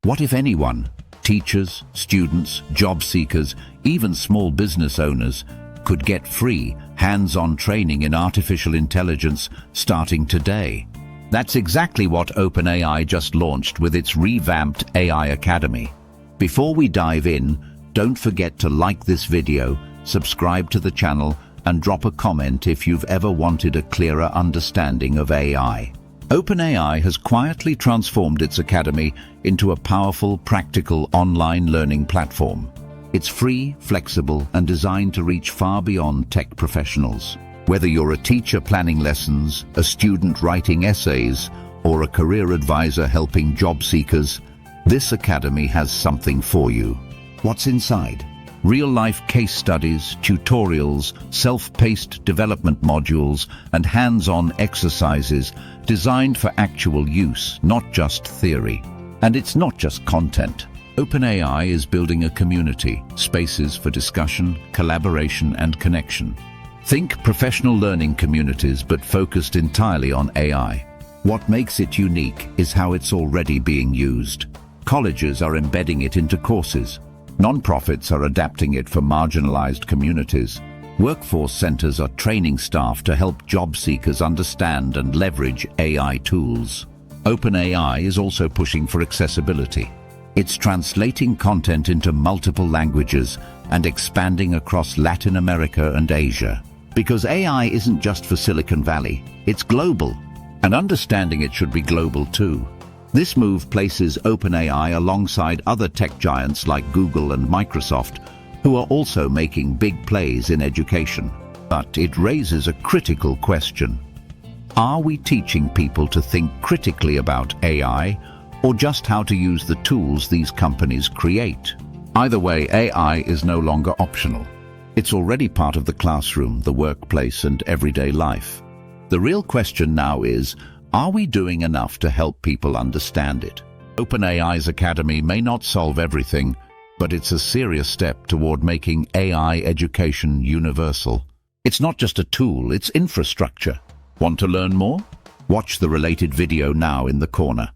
What if anyone, teachers, students, job seekers, even small business owners, could get free, hands-on training in artificial intelligence starting today? That's exactly what OpenAI just launched with its revamped AI Academy. Before we dive in, don't forget to like this video, subscribe to the channel, and drop a comment if you've ever wanted a clearer understanding of AI. OpenAI has quietly transformed its academy into a powerful, practical online learning platform. It's free, flexible, and designed to reach far beyond tech professionals. Whether you're a teacher planning lessons, a student writing essays, or a career advisor helping job seekers, this academy has something for you. What's inside? Real-life case studies, tutorials, self-paced development modules, and hands-on exercises designed for actual use, not just theory. And it's not just content. OpenAI is building a community, spaces for discussion, collaboration, and connection. Think professional learning communities, but focused entirely on AI. What makes it unique is how it's already being used. Colleges are embedding it into courses. Non-profits are adapting it for marginalized communities. Workforce centers are training staff to help job seekers understand and leverage AI tools. OpenAI is also pushing for accessibility. It's translating content into multiple languages and expanding across Latin America and Asia. Because AI isn't just for Silicon Valley, it's global. And understanding it should be global too. This move places OpenAI alongside other tech giants like Google and Microsoft, who are also making big plays in education. But it raises a critical question. Are we teaching people to think critically about AI, or just how to use the tools these companies create? Either way, AI is no longer optional. It's already part of the classroom, the workplace, and everyday life. The real question now is, are we doing enough to help people understand it? OpenAI's Academy may not solve everything, but it's a serious step toward making AI education universal. It's not just a tool, it's infrastructure. Want to learn more? Watch the related video now in the corner.